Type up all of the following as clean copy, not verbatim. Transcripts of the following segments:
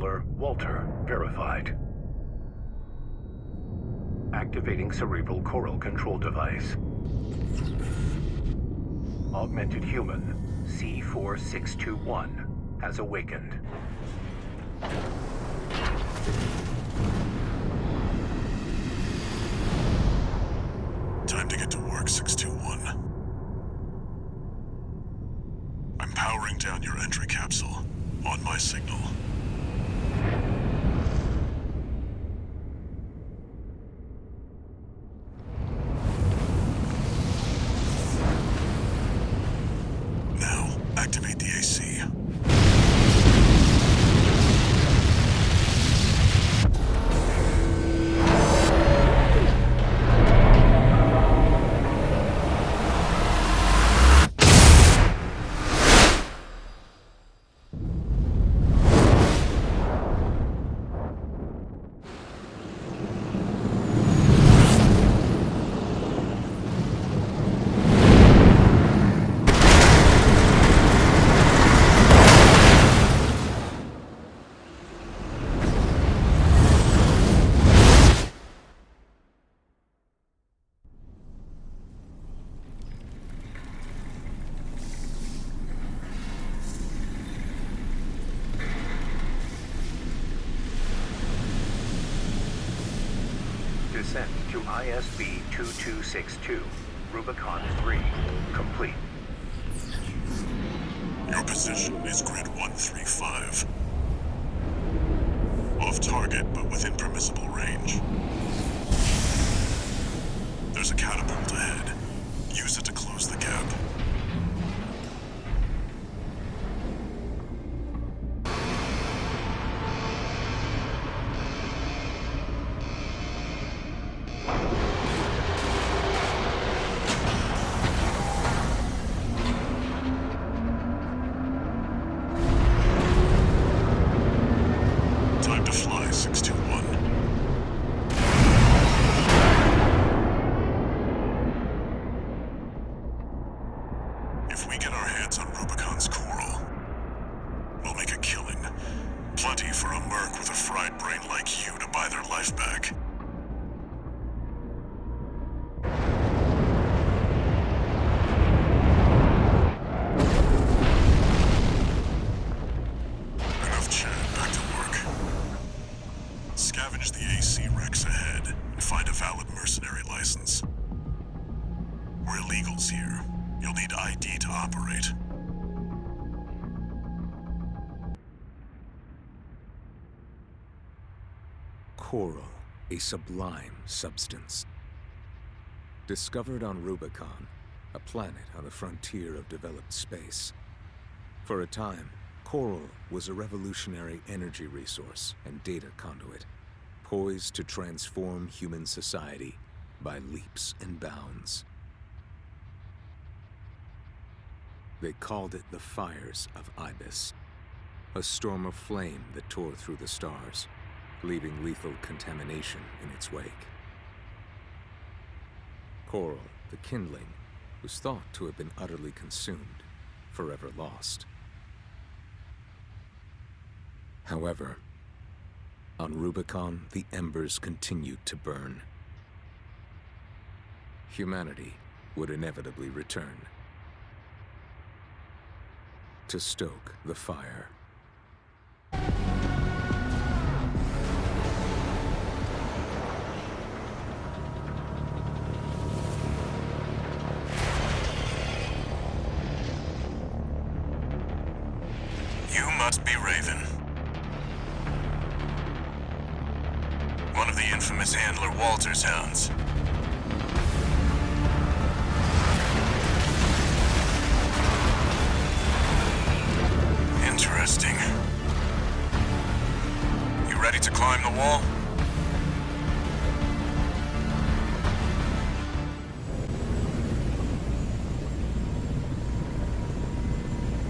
handler, Walter, verified. Activating cerebral coral control device. Augmented human, C4621, has awakened. Time to get to work, 621. I'm powering down your entry capsule. On my signal. Now, activate the AC. Descent to ISB 2262, Rubicon 3, complete. Your position is grid 135. Off target, but within permissible range. There's a catapult ahead. Use it to close the gap. Time to fly, 621. If we get our hands on Rubicon's coral, we'll make a killing. Plenty for a merc with a fried brain like you to buy their life back. Enough chat, back to work. Scavenge the AC Rex ahead and find a valid mercenary license. We're illegals here. You'll need ID to operate. Coral, a sublime substance. Discovered on Rubicon, a planet on the frontier of developed space. For a time, coral was a revolutionary energy resource and data conduit, poised to transform human society by leaps and bounds. They called it the Fires of Ibis, a storm of flame that tore through the stars, leaving lethal contamination in its wake. Coral, the kindling, was thought to have been utterly consumed, forever lost. However, on Rubicon, the embers continued to burn. Humanity would inevitably return to stoke the fire. You must be Raven. One of the infamous handler Walter's hounds. Interesting. You ready to climb the wall?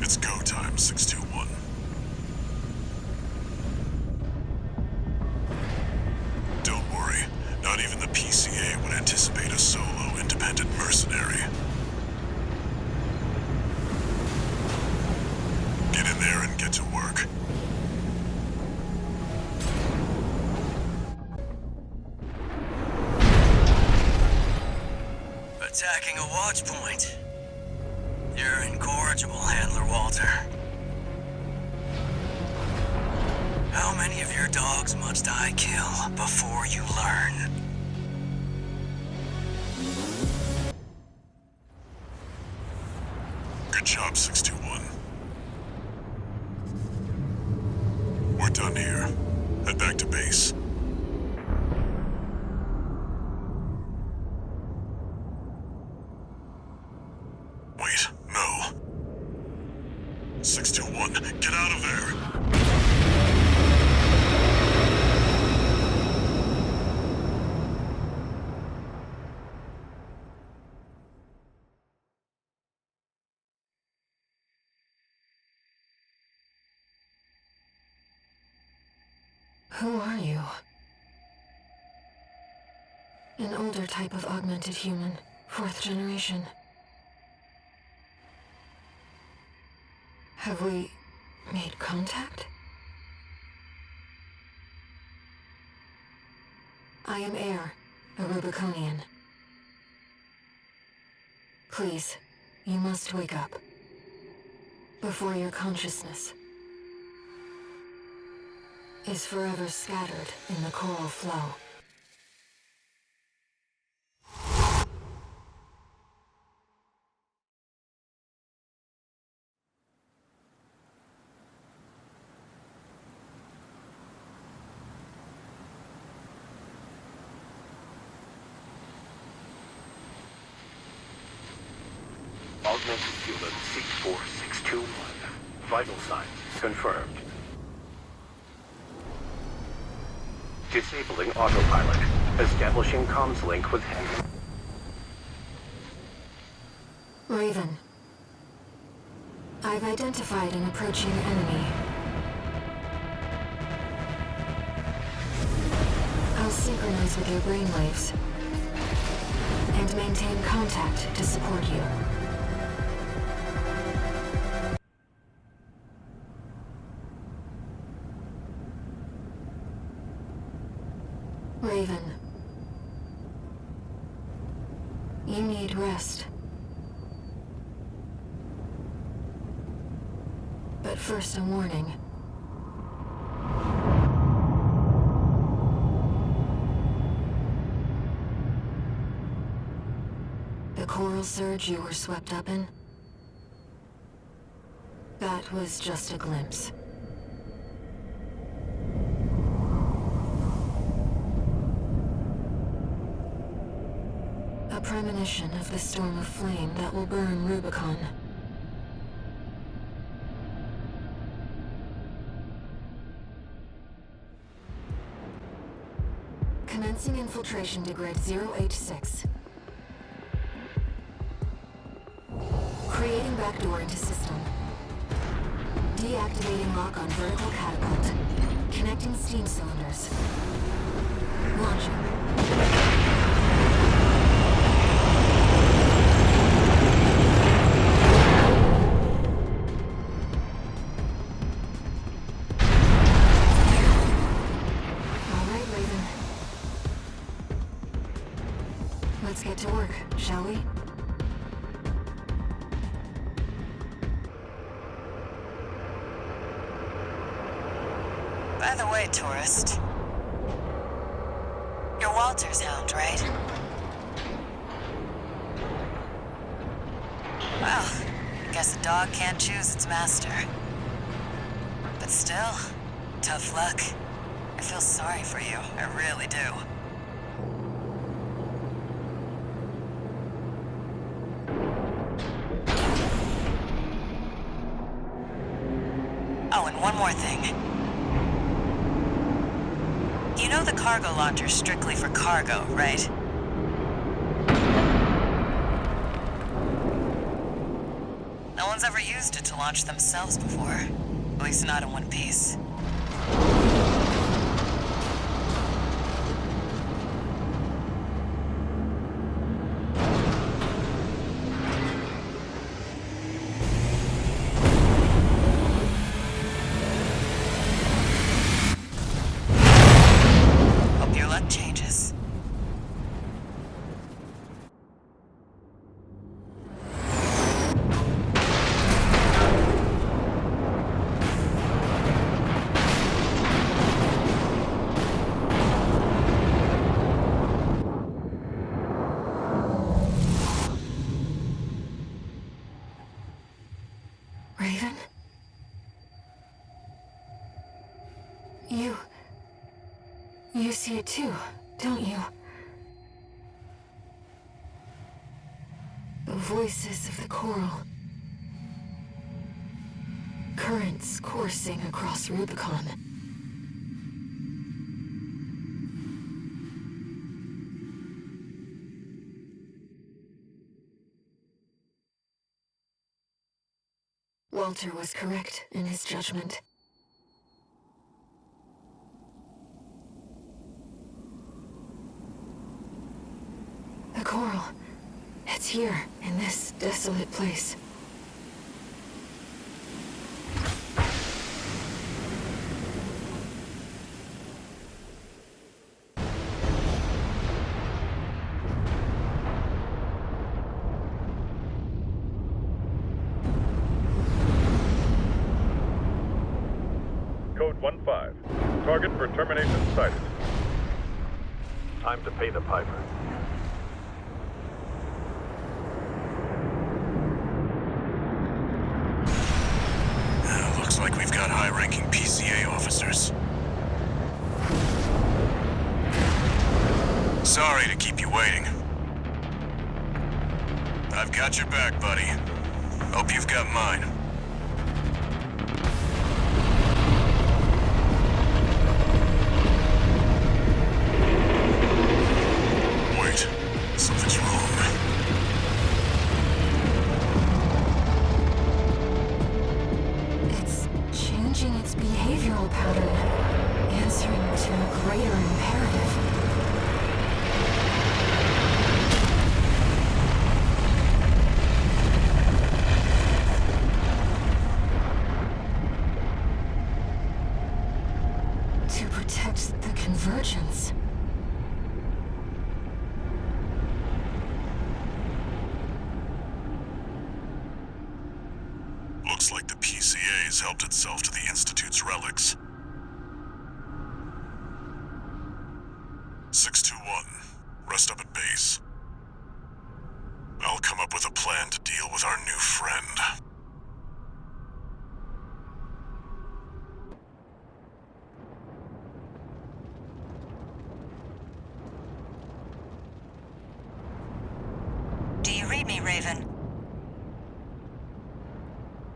It's go time, 621. Don't worry, not even the PCA would anticipate a solo, independent mercenary. Get in there and get to work. attacking a watch point. You're incorrigible, Handler Walter. How many of your dogs must I kill before you learn? Good job, 621. We're done here. Head back to base. Wait, no. 621, get out of there! Who are you? An older type of augmented human, 4th generation. Have we made contact? I am Air, a Rubiconian. Please, you must wake up. Before your consciousness is forever scattered in the coral flow. Augmented human C4621. Vital signs confirmed. Disabling autopilot. Establishing comms link with Henry. Raven. I've identified an approaching enemy. I'll synchronize with your brainwaves and maintain contact to support you. Raven. You need rest. But first, a warning. The coral surge you were swept up in? That was just a glimpse. A premonition of the storm of flame that will burn Rubicon. Commencing infiltration to grid 086. Creating backdoor into system. Deactivating lock on vertical catapult. Connecting steam cylinders. Launching. Let's get to work, shall we? By the way, tourist. You're Walter's hound, right? Well, I guess a dog can't choose its master. But still, tough luck. I feel sorry for you, I really do. Oh, and one more thing. You know the cargo launcher's strictly for cargo, right? No one's ever used it to launch themselves before. At least not in one piece. You see it too, don't you? The voices of the coral. Currents coursing across Rubicon. Walter was correct in his judgment. The coral. It's here, in this desolate place. Code 1-5. Target for termination sighted. Time to pay the piper. Looks like we've got high-ranking PCA officers. Sorry to keep you waiting. I've got your back, buddy. Hope you've got mine. Wait, something's wrong. It's changing its behavioral pattern, answering to a greater imperative. To protect the convergence. Looks like the PCA's helped itself to the Institute's relics. 621, rest up at base. I'll come up with a plan to deal with our new friend. Do you read me, Raven?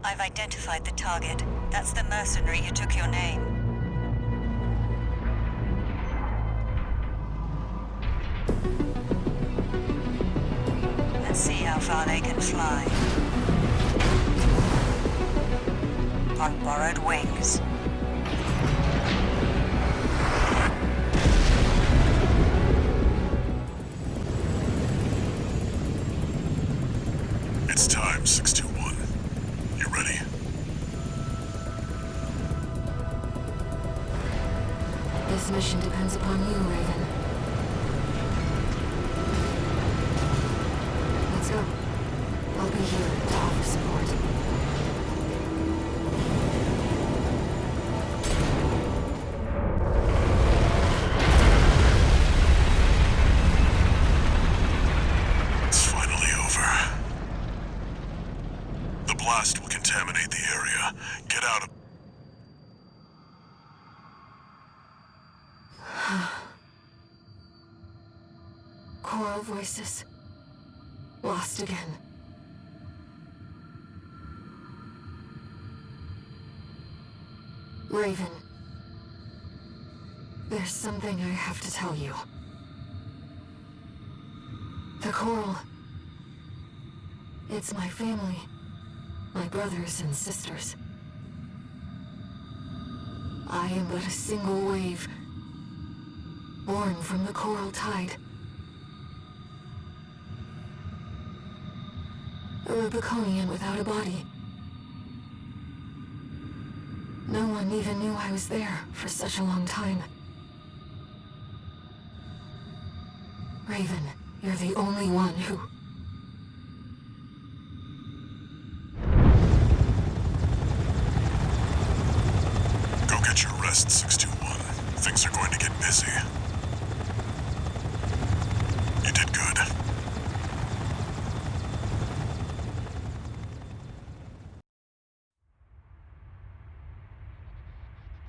I've identified the target. That's the mercenary who took your name. Let's see how far they can fly. On borrowed wings. It's time, 621. You ready? This mission depends upon you, Raven. Let's go. I'll be here to offer support. It's finally over. The blast will contaminate the area. Get out of... Choral voices. Lost again. Raven. There's something I have to tell you. The coral. It's my family. My brothers and sisters. I am but a single wave. Born from the coral tide. A Rubiconian without a body. No one even knew I was there for such a long time. Raven, you're the only one who... Go get your rest, 621. Things are going to get busy. You did good.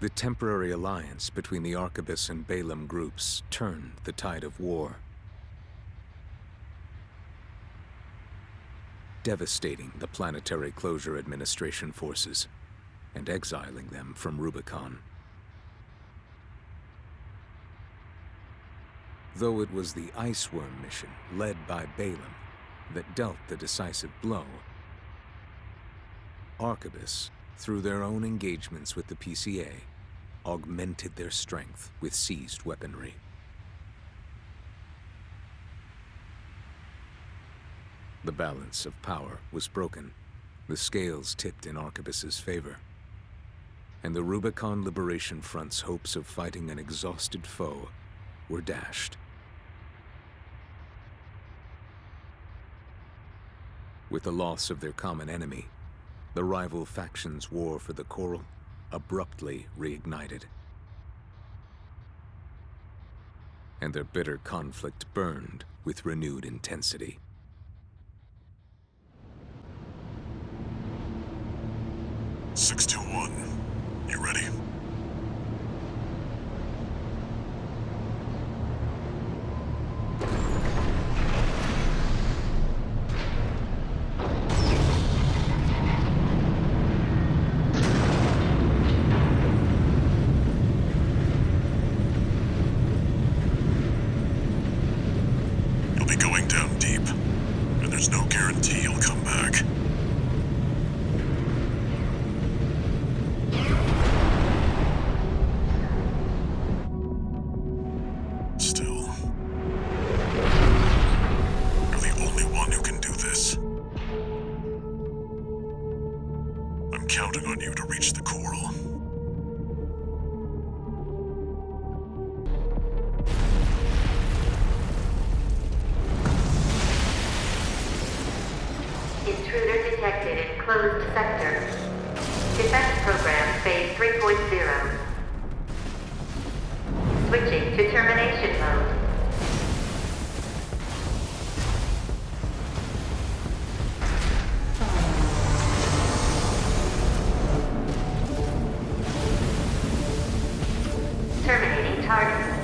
The temporary alliance between the Arquebus and Balaam groups turned the tide of war, devastating the Planetary Closure Administration forces and exiling them from Rubicon. Though it was the Iceworm mission led by Balaam that dealt the decisive blow, Arquebus, through their own engagements with the PCA, augmented their strength with seized weaponry. The balance of power was broken, the scales tipped in Arquebus's favor, and the Rubicon Liberation Front's hopes of fighting an exhausted foe were dashed. With the loss of their common enemy, the rival factions' war for the Coral abruptly reignited. And their bitter conflict burned with renewed intensity. Six to 1. You ready? You'll be going down deep, and there's no guarantee you'll come back. Still, you're the only one who can do this. I'm counting on you to reach the Coral. Intruder detected in closed sector. Defense program phase 3.0. Switching to termination mode. Terminating target.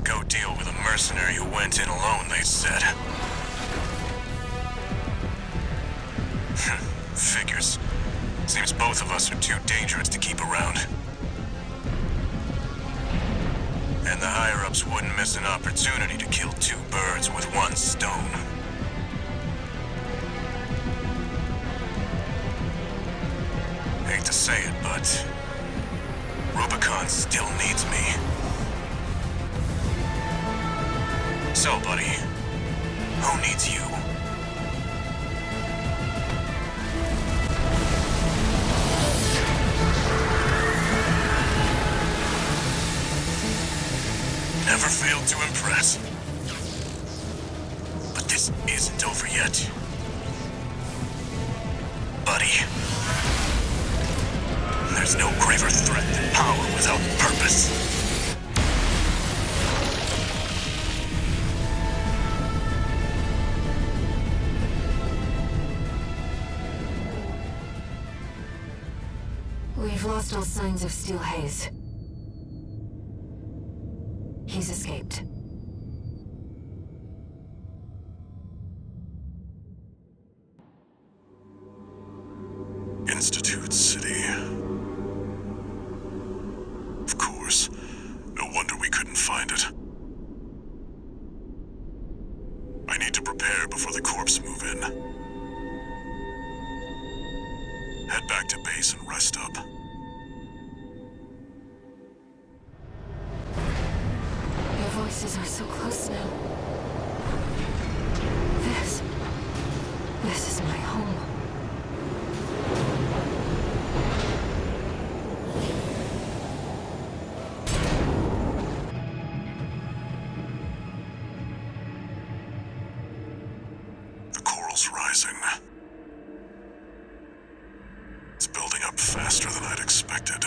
Go deal with a mercenary who went in alone, they said. Figures. Seems both of us are too dangerous to keep around. And the higher-ups wouldn't miss an opportunity to kill two birds with one stone. Hate to say it, but Rubicon still needs me. So, buddy, who needs you? Never failed to impress. But this isn't over yet. Buddy. There's no graver threat than power without purpose. We've lost all signs of Steel Haze. He's escaped. Institute City. Of course. No wonder we couldn't find it. I need to prepare before the corps move in. Head back to base and rest up. Their voices are so close now. This is my home. The coral's rising. It's building up faster than I'd expected.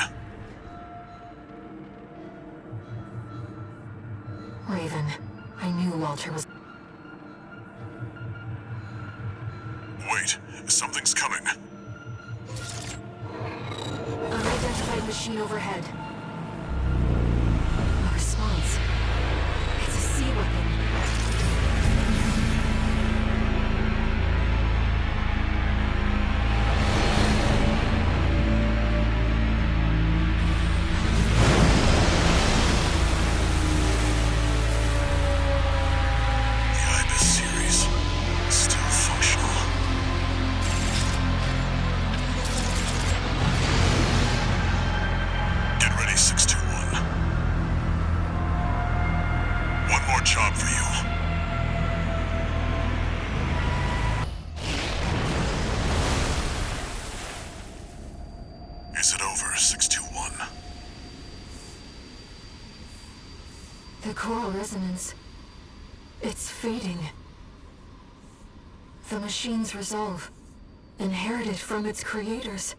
Wait, something's coming. Unidentified machine overhead. A response. It's a C weapon. Is it over, 621? The choral resonance. It's fading. The machine's resolve, inherited from its creators.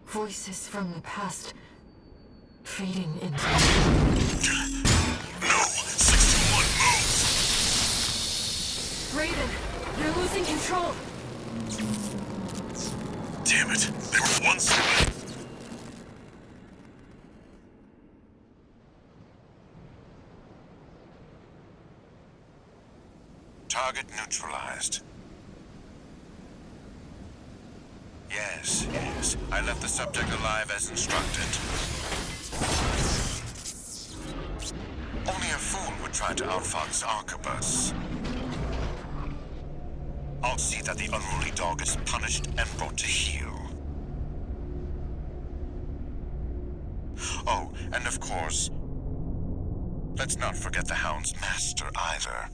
Voices from the past, fading into... No! 621, move! Raven, you're losing control! Damn it! They were one step. Target neutralized. Yes. I left the subject alive as instructed. Only a fool would try to outfox Arquebus. I'll see that the unruly dog is punished and brought to heel. Oh, and of course, let's not forget the Hound's master either.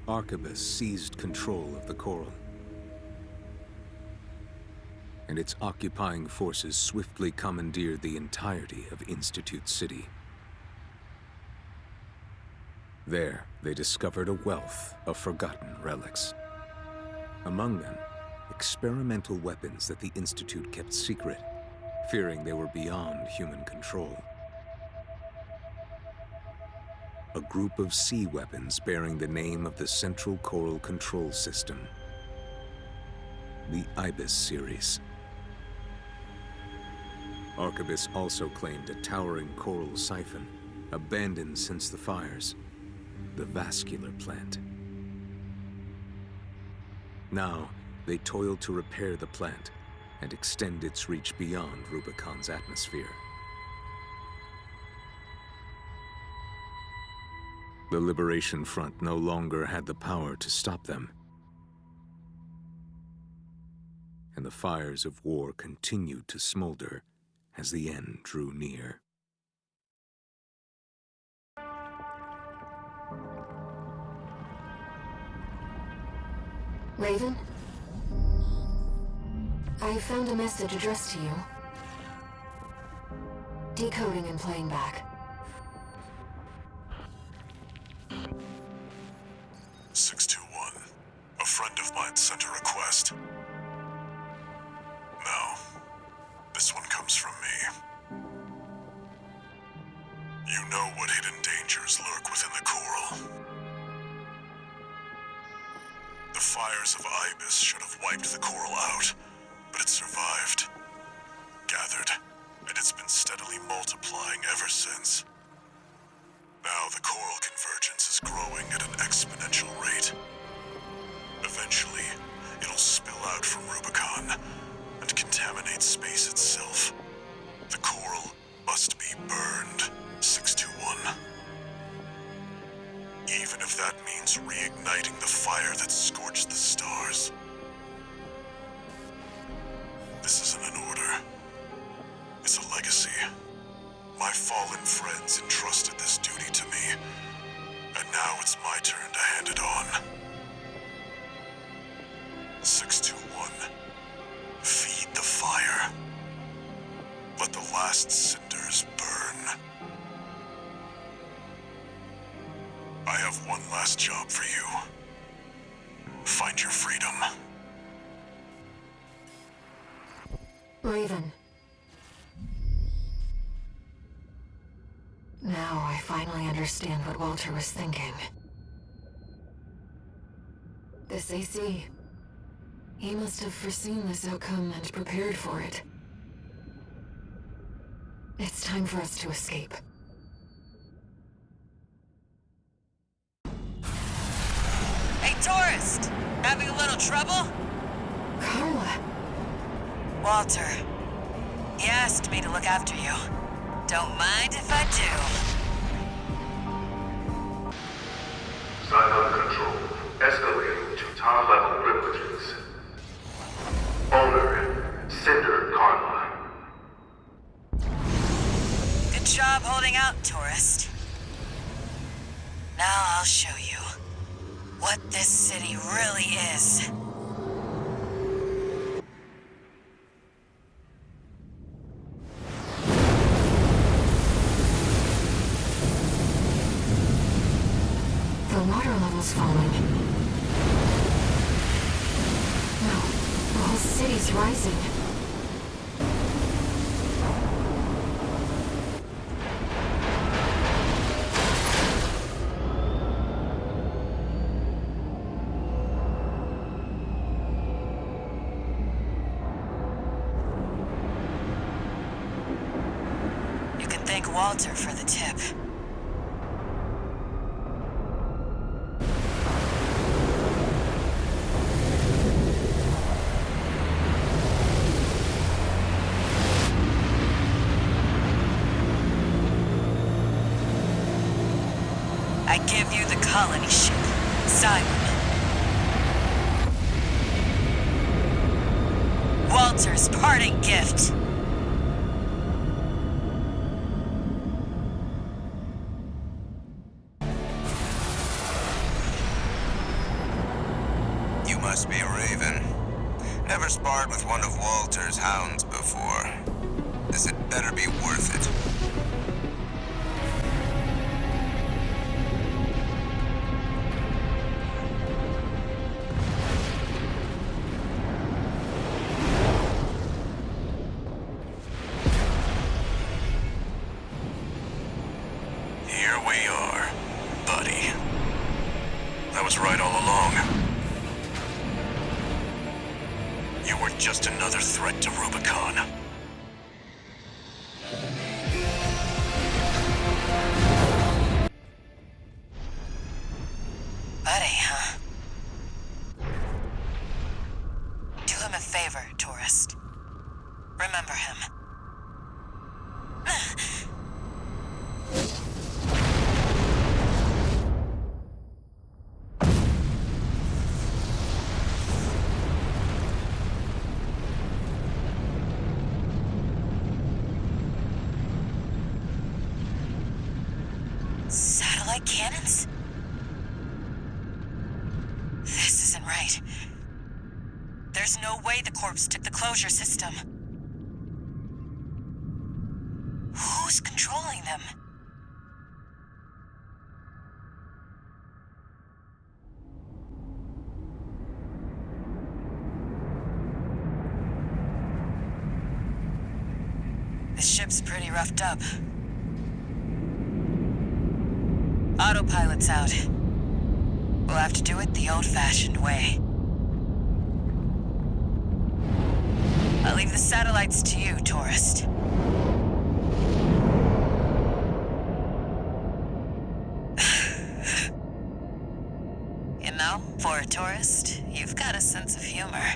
Arquebus seized control of the Coral, and its occupying forces swiftly commandeered the entirety of Institute City. There, they discovered a wealth of forgotten relics. Among them, experimental weapons that the Institute kept secret, fearing they were beyond human control. A group of sea weapons bearing the name of the Central Coral Control System, the Ibis series. Arquebus also claimed a towering coral siphon, abandoned since the fires, the vascular plant. Now, they toiled to repair the plant and extend its reach beyond Rubicon's atmosphere. The Liberation Front no longer had the power to stop them, and the fires of war continued to smolder as the end drew near. Raven? I found a message addressed to you. Decoding and playing back. 621. A friend of mine sent a request. Now, this one comes from me. You know what hidden dangers lurk within the Coral. The fires of Ibis should have wiped the Coral out, but it survived, gathered, and it's been steadily multiplying ever since. Now the Coral convergence is growing at an exponential rate. Eventually, it'll spill out from Rubicon and contaminate space itself. The Coral must be burned, 621. Even if that means reigniting the fire that scorched the stars. This isn't an order. It's a legacy. My fallen friends entrusted this duty to me, and now it's my turn to hand it on. 621. Feed the fire. Let the last cinders burn. I have one last job for you. Find your freedom. Raven. Now I finally understand what Walter was thinking. This AC. He must have foreseen this outcome and prepared for it. It's time for us to escape. Hey, tourist! Having a little trouble? Carla! Walter. He asked me to look after you. Don't mind if I do. Cylon control. Escalating to top-level privileges. Owner, Cinder Karma. Good job holding out, tourist. Now I'll show you what this city really is. The water level's falling. No, the whole city's rising. You can thank Walter for the tip. I give you the colony ship, Simon. Walter's parting gift. You must be a raven. Never sparred with one of Walter's hounds before. This had better be worth it. Here we are, buddy. I was right all along. You were just another threat to Rubicon. Buddy, huh? Do him a favor, tourist. Remember him. Satellite cannons? This isn't right. There's no way the corpse took the closure system. Who's controlling them? This ship's pretty roughed up. Autopilot's out. We'll have to do it the old-fashioned way. I'll leave the satellites to you, tourist. You know, for a tourist, you've got a sense of humor.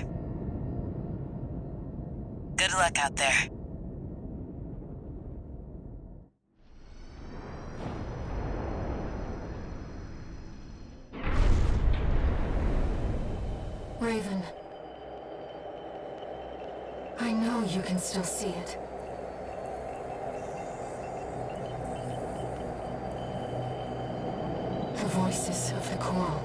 Good luck out there. Raven. I know you can still see it. The voices of the coral.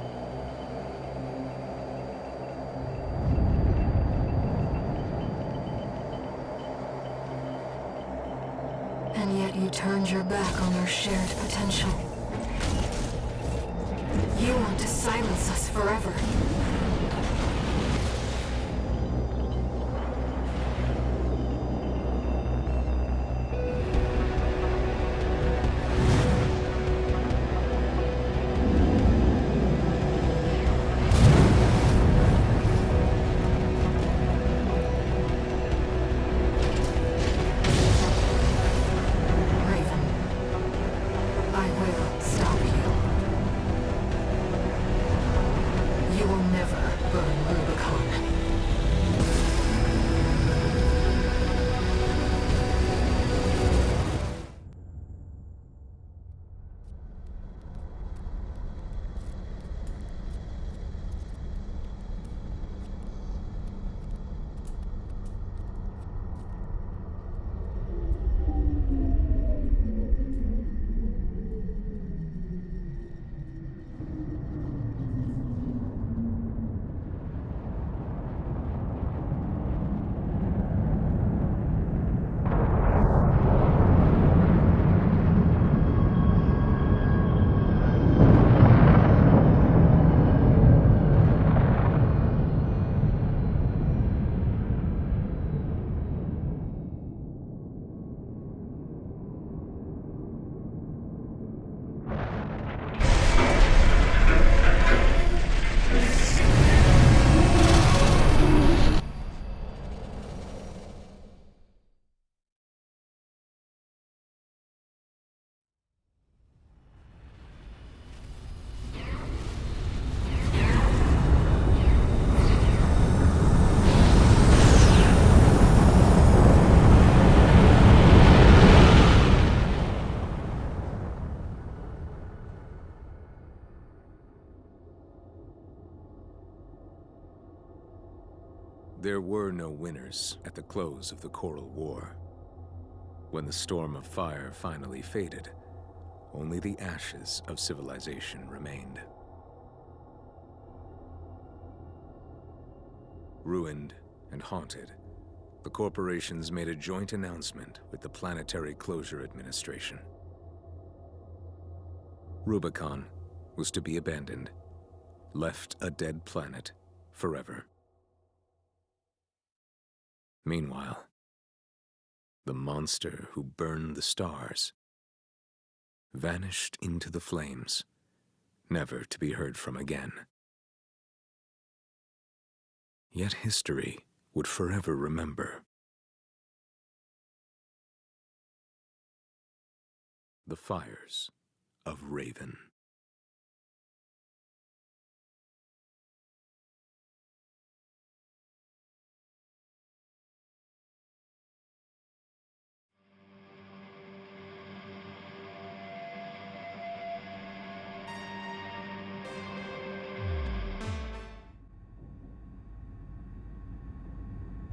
And yet you turned your back on our shared potential. You want to silence us forever. There were no winners at the close of the Coral War. When the storm of fire finally faded, only the ashes of civilization remained. Ruined and haunted, the corporations made a joint announcement with the Planetary Closure Administration. Rubicon was to be abandoned, left a dead planet forever. Meanwhile, the monster who burned the stars vanished into the flames, never to be heard from again. Yet history would forever remember. The Fires of Raven.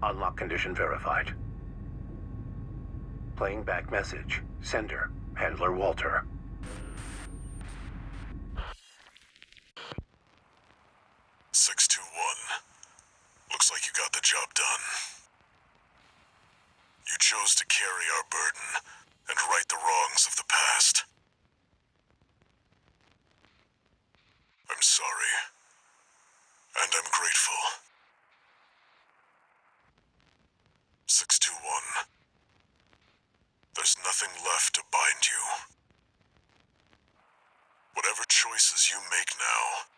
Unlock condition verified. Playing back message. Sender, Handler Walter. Looks like you got the job done. You chose to carry our burden and right the wrongs of the past. I'm sorry. And I'm grateful. 621. There's nothing left to bind you. Whatever choices you make now,